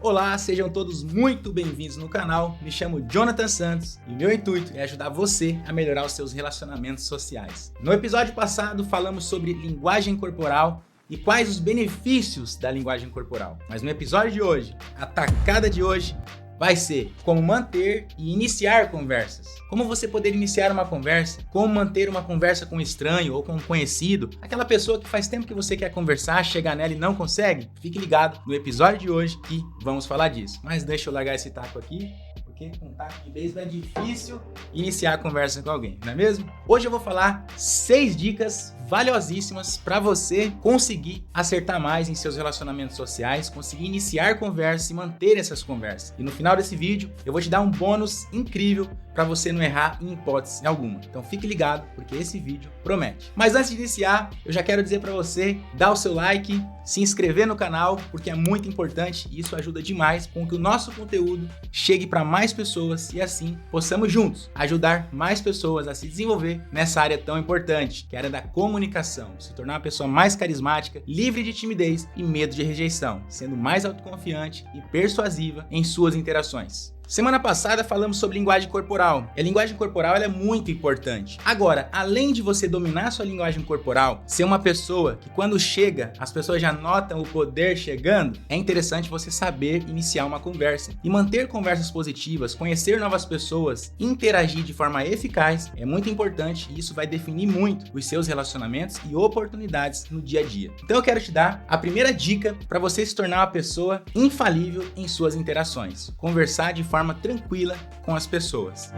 Olá, sejam todos muito bem-vindos no canal. Me chamo Jonathan Santos e meu intuito é ajudar você a melhorar os seus relacionamentos sociais. No episódio passado falamos sobre linguagem corporal e quais os benefícios da linguagem corporal. Mas no episódio de hoje, a tacada de hoje vai ser como manter e iniciar conversas. Como você poder iniciar uma conversa, como manter uma conversa com um estranho ou com um conhecido, aquela pessoa que faz tempo que você quer conversar, chegar nela e não consegue. Fique ligado no episódio de hoje que vamos falar disso. Mas deixa eu largar esse taco aqui, porque com taco de beisebol é difícil iniciar a conversa com alguém, não é mesmo? Hoje eu vou falar 6 dicas valiosíssimas para você conseguir acertar mais em seus relacionamentos sociais, conseguir iniciar conversas e manter essas conversas. E no final desse vídeo eu vou te dar um bônus incrível para você não errar em hipótese alguma. Então fique ligado, porque esse vídeo promete. Mas antes de iniciar, eu já quero dizer para você dar o seu like, se inscrever no canal, porque é muito importante e isso ajuda demais com que o nosso conteúdo chegue para mais pessoas e assim possamos juntos ajudar mais pessoas a se desenvolver nessa área tão importante, que é a área da comunicação, se tornar uma pessoa mais carismática, livre de timidez e medo de rejeição, sendo mais autoconfiante e persuasiva em suas interações. Semana passada falamos sobre linguagem corporal. E a linguagem corporal ela é muito importante. Agora, além de você dominar a sua linguagem corporal, ser uma pessoa que quando chega, as pessoas já notam o poder chegando, é interessante você saber iniciar uma conversa. E manter conversas positivas, conhecer novas pessoas, interagir de forma eficaz, é muito importante e isso vai definir muito os seus relacionamentos e oportunidades no dia a dia. Então eu quero te dar a primeira dica para você se tornar uma pessoa infalível em suas interações. Conversar de forma tranquila com as pessoas.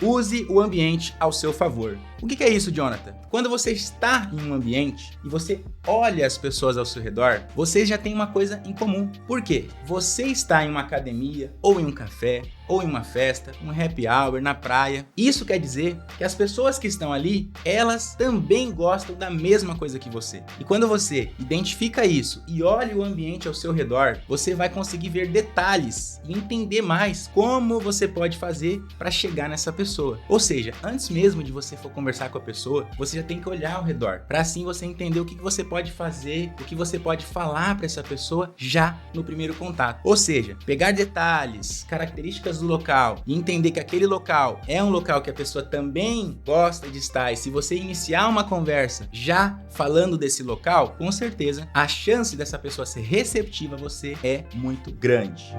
Use o ambiente ao seu favor. O que é isso, Jonathan? Quando você está em um ambiente e você olha as pessoas ao seu redor, vocês já têm uma coisa em comum. Por quê? Você está em uma academia, ou em um café, ou em uma festa, um happy hour, na praia. Isso quer dizer que as pessoas que estão ali, elas também gostam da mesma coisa que você. E quando você identifica isso e olha o ambiente ao seu redor, você vai conseguir ver detalhes e entender mais como você pode fazer para chegar nessa pessoa. Ou seja, antes mesmo de você for conversar com a pessoa, você já tem que olhar ao redor, para assim você entender o que você pode fazer, o que você pode falar para essa pessoa já no primeiro contato. Ou seja, pegar detalhes, características do local e entender que aquele local é um local que a pessoa também gosta de estar. E se você iniciar uma conversa já falando desse local, com certeza a chance dessa pessoa ser receptiva a você é muito grande.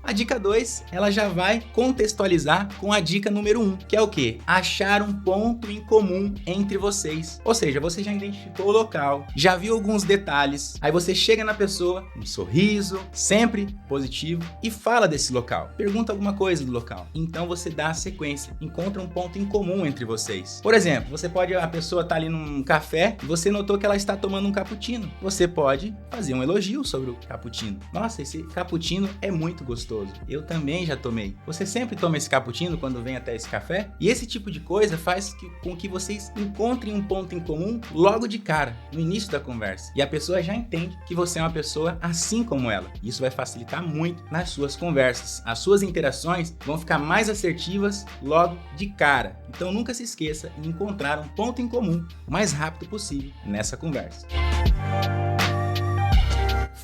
A dica 2, ela já vai contextualizar com a dica número 1, que é o quê? Achar um ponto em comum entre vocês. Ou seja, você já identificou o local, já viu alguns detalhes, aí você chega na pessoa, um sorriso, sempre positivo, e fala desse local. Pergunta alguma coisa do local. Então você dá a sequência, encontra um ponto em comum entre vocês. Por exemplo, a pessoa tá ali num café e você notou que ela está tomando um cappuccino. Você pode fazer um elogio sobre o cappuccino. Nossa, esse cappuccino é muito gostoso. Eu também já tomei. Você sempre toma esse cappuccino quando vem até esse café? E esse tipo de coisa faz com que vocês encontrem um ponto em comum logo de cara, no início da conversa. E a pessoa já entende que você é uma pessoa assim como ela. Isso vai facilitar muito nas suas conversas. As suas interações vão ficar mais assertivas logo de cara. Então nunca se esqueça de encontrar um ponto em comum o mais rápido possível nessa conversa.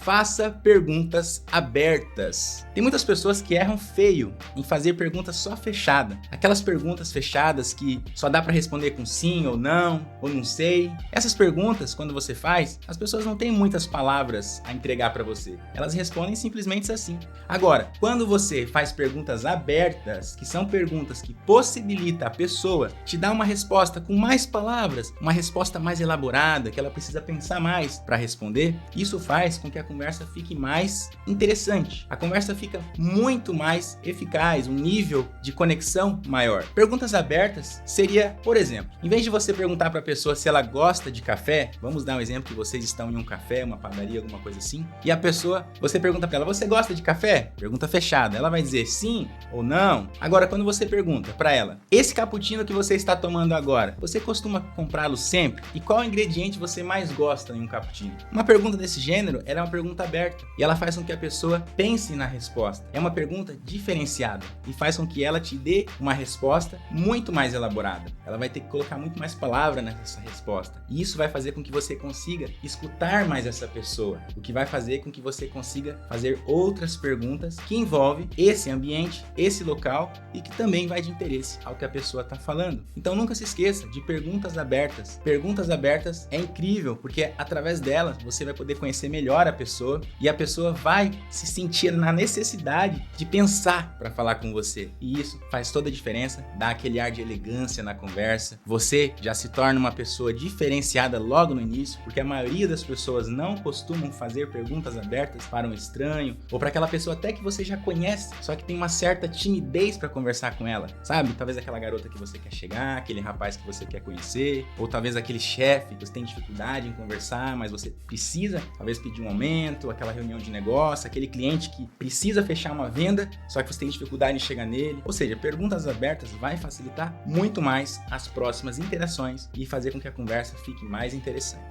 Faça perguntas abertas. Tem muitas pessoas que erram feio em fazer perguntas só fechada. Aquelas perguntas fechadas que só dá para responder com sim ou não sei. Essas perguntas, quando você faz, as pessoas não têm muitas palavras a entregar para você. Elas respondem simplesmente assim. Agora, quando você faz perguntas abertas, que são perguntas que possibilitam a pessoa te dar uma resposta com mais palavras, uma resposta mais elaborada, que ela precisa pensar mais para responder, isso faz com que a conversa fique mais interessante. A conversa fica muito mais eficaz, um nível de conexão maior. Perguntas abertas seria, por exemplo, em vez de você perguntar para a pessoa se ela gosta de café, vamos dar um exemplo que vocês estão em um café, uma padaria, alguma coisa assim, e a pessoa, você pergunta para ela, você gosta de café? Pergunta fechada. Ela vai dizer sim ou não. Agora, quando você pergunta para ela, esse cappuccino que você está tomando agora, você costuma comprá-lo sempre? E qual ingrediente você mais gosta em um cappuccino? Uma pergunta desse gênero, ela é uma pergunta aberta e ela faz com que a pessoa pense na resposta. É uma pergunta diferenciada e faz com que ela te dê uma resposta muito mais elaborada. Ela vai ter que colocar muito mais palavra nessa resposta. E isso vai fazer com que você consiga escutar mais essa pessoa, o que vai fazer com que você consiga fazer outras perguntas que envolvem esse ambiente, esse local e que também vai de interesse ao que a pessoa está falando. Então nunca se esqueça de perguntas abertas. Perguntas abertas é incrível porque através delas você vai poder conhecer melhor a pessoa e a pessoa vai se sentir na necessidade de pensar para falar com você. E isso faz toda a diferença, dá aquele ar de elegância na conversa. Você já se torna uma pessoa diferenciada logo no início, porque a maioria das pessoas não costumam fazer perguntas abertas para um estranho ou para aquela pessoa até que você já conhece, só que tem uma certa timidez para conversar com ela, sabe? Talvez aquela garota que você quer chegar, aquele rapaz que você quer conhecer, ou talvez aquele chefe que você tem dificuldade em conversar, mas você precisa talvez pedir um aumento, aquela reunião de negócio, aquele cliente que precisa fechar uma venda, só que você tem dificuldade em chegar nele. Ou seja, perguntas abertas vai facilitar muito mais as próximas interações e fazer com que a conversa fique mais interessante.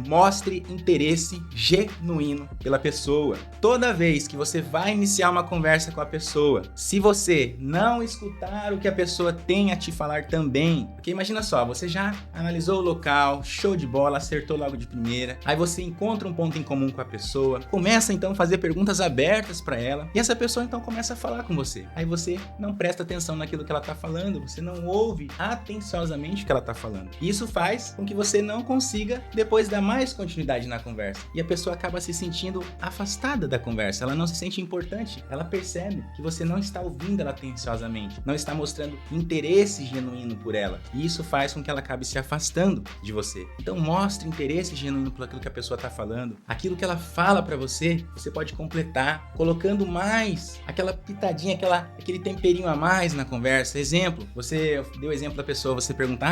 Mostre interesse genuíno pela pessoa. Toda vez que você vai iniciar uma conversa com a pessoa, se você não escutar o que a pessoa tem a te falar também, porque imagina só, você já analisou o local, show de bola, acertou logo de primeira, aí você encontra um ponto em comum com a pessoa, começa então a fazer perguntas abertas para ela, e essa pessoa então começa a falar com você. Aí você não presta atenção naquilo que ela tá falando, você não ouve atenciosamente o que ela tá falando. E isso faz com que você não consiga depois dar mais continuidade na conversa. E a pessoa acaba se sentindo afastada da conversa, ela não se sente importante, ela percebe que você não está ouvindo ela atenciosamente, não está mostrando interesse genuíno por ela. E isso faz com que ela acabe se afastando de você. Então mostre interesse genuíno por aquilo que a pessoa está falando. Aquilo que ela fala para você, você pode completar, colocando mais aquela pitadinha, aquele temperinho a mais na conversa. Exemplo, você deu o exemplo da pessoa, você pergunta,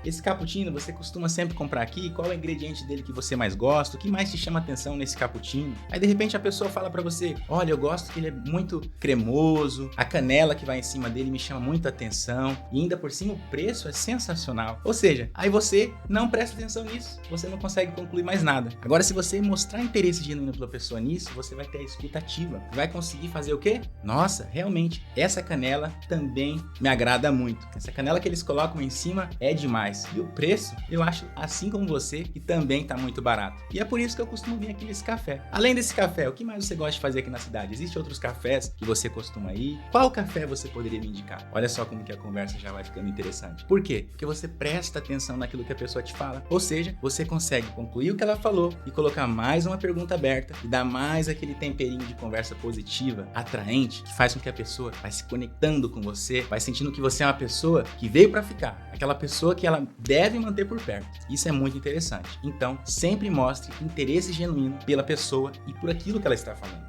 esse cappuccino você costuma sempre comprar aqui? Qual é o ingrediente dele que você mais gosta? O que mais te chama atenção nesse cappuccino? Aí de repente a pessoa fala pra você, olha, eu gosto que ele é muito cremoso, a canela que vai em cima dele me chama muita atenção e ainda por cima o preço é sensacional. Ou seja, aí você não presta atenção nisso, você não consegue concluir mais nada. Agora se você mostrar interesse genuíno pela pessoa nisso, você vai ter a escuta ativa, vai conseguir fazer o quê? Nossa, realmente, essa canela também me agrada muito. Essa canela que eles colocam em cima é demais. E o preço, eu acho, assim como você, que também tá muito barato. E é por isso que eu costumo vir aqui nesse café. Além desse café, o que mais você gosta de fazer aqui na cidade? Existem outros cafés que você costuma ir? Qual café você poderia me indicar? Olha só como que a conversa já vai ficando interessante. Por quê? Porque você presta atenção naquilo que a pessoa te fala. Ou seja, você consegue concluir o que ela falou e colocar mais uma pergunta aberta e dar mais aquele temperinho de conversa positiva, atraente, que faz com que a pessoa vai se conectando com você, vai sentindo que você é uma pessoa que veio para ficar, aquela pessoa que ela deve manter por perto. Isso é muito interessante. Então, sempre mostre interesse genuíno pela pessoa e por aquilo que ela está falando.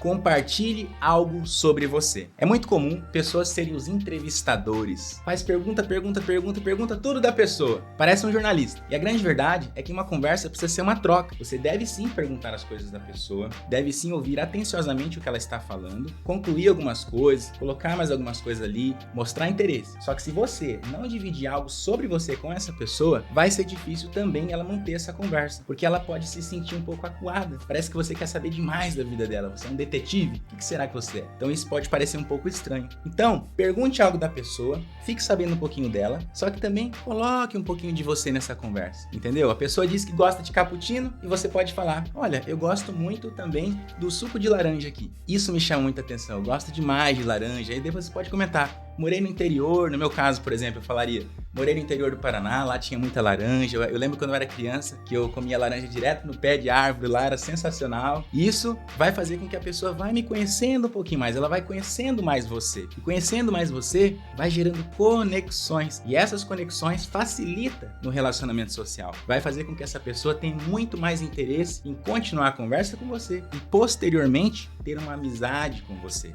Compartilhe algo sobre você. É muito comum pessoas serem os entrevistadores. Faz pergunta tudo da pessoa. Parece um jornalista. E a grande verdade é que uma conversa precisa ser uma troca. Você deve sim perguntar as coisas da pessoa, deve sim ouvir atenciosamente o que ela está falando, concluir algumas coisas, colocar mais algumas coisas ali, mostrar interesse. Só que se você não dividir algo sobre você com essa pessoa, vai ser difícil também ela manter essa conversa, porque ela pode se sentir um pouco acuada. Parece que você quer saber demais da vida dela. Você é um detetive. O que será que você é? Então isso pode parecer um pouco estranho. Então, pergunte algo da pessoa, fique sabendo um pouquinho dela, só que também coloque um pouquinho de você nessa conversa, entendeu? A pessoa diz que gosta de cappuccino e você pode falar, olha, eu gosto muito também do suco de laranja aqui. Isso me chama muita atenção, eu gosto demais de laranja. Aí depois você pode comentar, morei no interior, no meu caso, por exemplo, eu falaria, morei no interior do Paraná, lá tinha muita laranja. Eu lembro quando eu era criança que eu comia laranja direto no pé de árvore, lá era sensacional. E isso vai fazer com que a pessoa vai me conhecendo um pouquinho mais, ela vai conhecendo mais você. E conhecendo mais você, vai gerando conexões. E essas conexões facilitam no relacionamento social. Vai fazer com que essa pessoa tenha muito mais interesse em continuar a conversa com você e posteriormente ter uma amizade com você.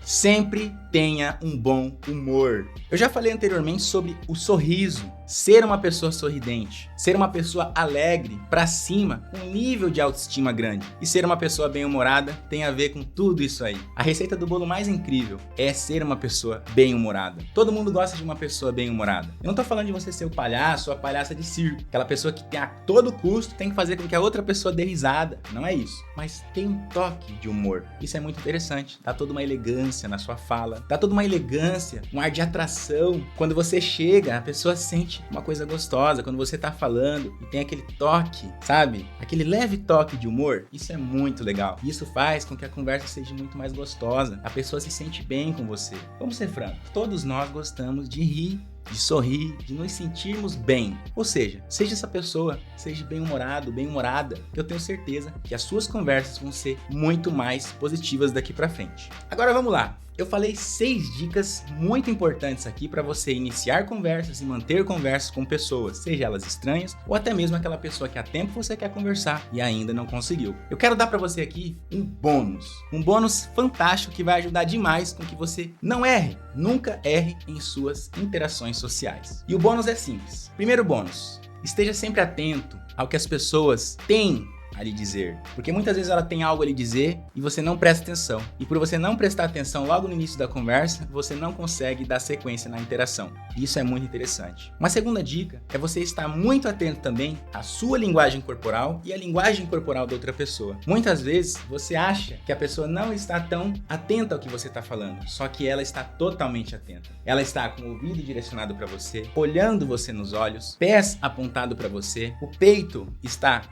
sempre tenha um bom humor. Eu já falei anteriormente sobre o sorriso, ser uma pessoa sorridente, ser uma pessoa alegre, pra cima, com um nível de autoestima grande. E ser uma pessoa bem-humorada tem a ver com tudo isso aí. A receita do bolo mais incrível é ser uma pessoa bem-humorada. Todo mundo gosta de uma pessoa bem-humorada. Eu não tô falando de você ser o palhaço ou a palhaça de circo, aquela pessoa que a todo custo tem que fazer com que a outra pessoa dê risada. Não é isso. Mas tem um toque de humor. Isso é muito interessante. Dá toda uma elegância na sua fala, dá toda uma elegância, um ar de atração. Quando você chega, a pessoa sente uma coisa gostosa quando você tá falando e tem aquele toque, sabe? Aquele leve toque de humor. Isso é muito legal. Isso faz com que a conversa seja muito mais gostosa. A pessoa se sente bem com você. Vamos ser francos. Todos nós gostamos de rir, de sorrir, de nos sentirmos bem. Ou seja essa pessoa, seja bem-humorado, bem-humorada, que eu tenho certeza que as suas conversas vão ser muito mais positivas daqui pra frente. Agora vamos lá. Eu falei 6 dicas muito importantes aqui para você iniciar conversas e manter conversas com pessoas, seja elas estranhas ou até mesmo aquela pessoa que há tempo você quer conversar e ainda não conseguiu. Eu quero dar para você aqui um bônus fantástico que vai ajudar demais com que você não erre, nunca erre em suas interações sociais. E o bônus é simples. Primeiro bônus, esteja sempre atento ao que as pessoas têm a lhe dizer, porque muitas vezes ela tem algo a lhe dizer e você não presta atenção, e por você não prestar atenção logo no início da conversa, você não consegue dar sequência na interação. Isso é muito interessante. Uma segunda dica é você estar muito atento também à sua linguagem corporal e à linguagem corporal da outra pessoa. Muitas vezes você acha que a pessoa não está tão atenta ao que você está falando, só que ela está totalmente atenta. Ela está com o ouvido direcionado para você, olhando você nos olhos, pés apontados para você, o peito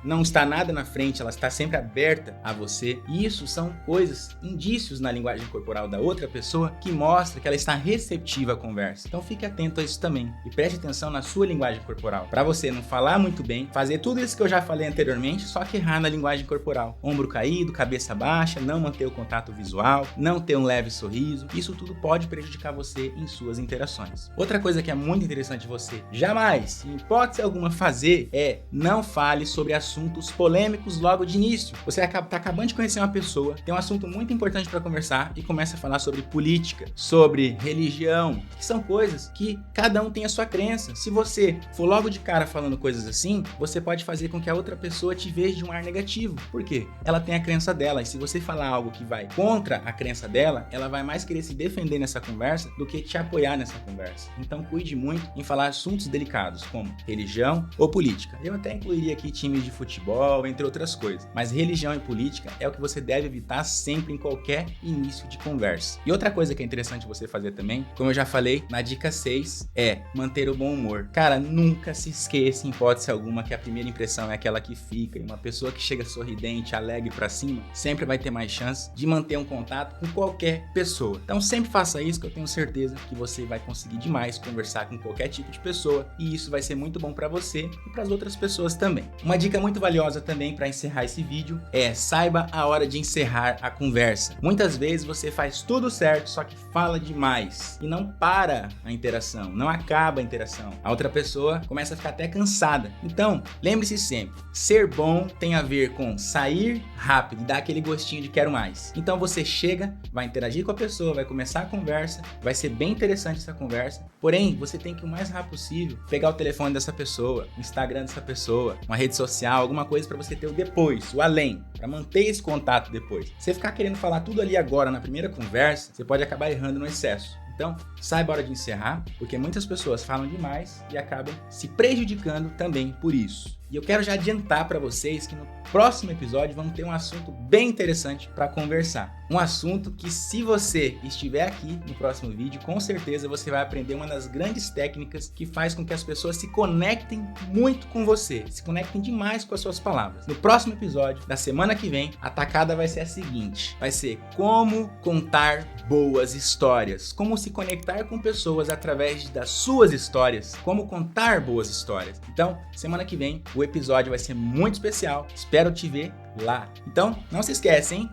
não está nada na frente, ela está sempre aberta a você. E isso são coisas, indícios na linguagem corporal da outra pessoa que mostra que ela está receptiva à conversa. Então fique atento a isso também e preste atenção na sua linguagem corporal, para você não falar muito bem, fazer tudo isso que eu já falei anteriormente, só que errar na linguagem corporal. Ombro caído, cabeça baixa, não manter o contato visual, não ter um leve sorriso. Isso tudo pode prejudicar você em suas interações. Outra coisa que é muito interessante você jamais, em hipótese alguma, fazer é não fale sobre assuntos polêmicos logo de início. Você está acabando de conhecer uma pessoa, tem um assunto muito importante para conversar e começa a falar sobre política, sobre religião, que são coisas que cada um tem a sua crença. Se você for logo de cara falando coisas assim, você pode fazer com que a outra pessoa te veja de um ar negativo. Por quê? Ela tem a crença dela, e se você falar algo que vai contra a crença dela, ela vai mais querer se defender nessa conversa do que te apoiar nessa conversa. Então cuide muito em falar assuntos delicados como religião ou política. Eu até incluiria aqui times de futebol, entre outras coisas, mas religião e política é o que você deve evitar sempre em qualquer início de conversa. E outra coisa que é interessante você fazer também, como eu já falei na dica 6, é manter o bom humor. Cara, nunca se esqueça, em hipótese alguma, que a primeira impressão é aquela que fica, e uma pessoa que chega sorridente, alegre pra cima, sempre vai ter mais chance de manter um contato com qualquer pessoa. Então sempre faça isso, que eu tenho certeza que você vai conseguir demais conversar com qualquer tipo de pessoa, e isso vai ser muito bom pra você e para as outras pessoas também. Uma dica muito valiosa também para encerrar esse vídeo é: saiba a hora de encerrar a conversa. Muitas vezes você faz tudo certo, só que fala demais e não para a interação, não acaba a interação. A outra pessoa começa a ficar até cansada. Então, lembre-se sempre, ser bom tem a ver com sair rápido e dar aquele gostinho de quero mais. Então você chega, vai interagir com a pessoa, vai começar a conversa, vai ser bem interessante essa conversa, porém, você tem que o mais rápido possível pegar o telefone dessa pessoa, o Instagram dessa pessoa, uma rede social, alguma coisa para você ter o depois, o além, para manter esse contato depois. Você ficar querendo falar tudo ali agora na primeira conversa, você pode acabar errando no excesso. Então, saiba a hora de encerrar, porque muitas pessoas falam demais e acabam se prejudicando também por isso. E eu quero já adiantar para vocês que no próximo episódio vamos ter um assunto bem interessante para conversar. Um assunto que, se você estiver aqui no próximo vídeo, com certeza você vai aprender uma das grandes técnicas que faz com que as pessoas se conectem muito com você, se conectem demais com as suas palavras. No próximo episódio da semana que vem, a tacada vai ser a seguinte: vai ser como contar boas histórias, como se conectar com pessoas através das suas histórias, como contar boas histórias. Então, semana que vem o episódio vai ser muito especial. Espero te ver lá. Então, não se esquece, hein?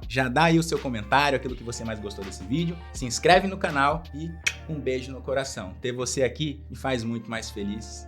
Já dá aí o seu comentário, aquilo que você mais gostou desse vídeo. Se inscreve no canal e um beijo no coração. Ter você aqui me faz muito mais feliz.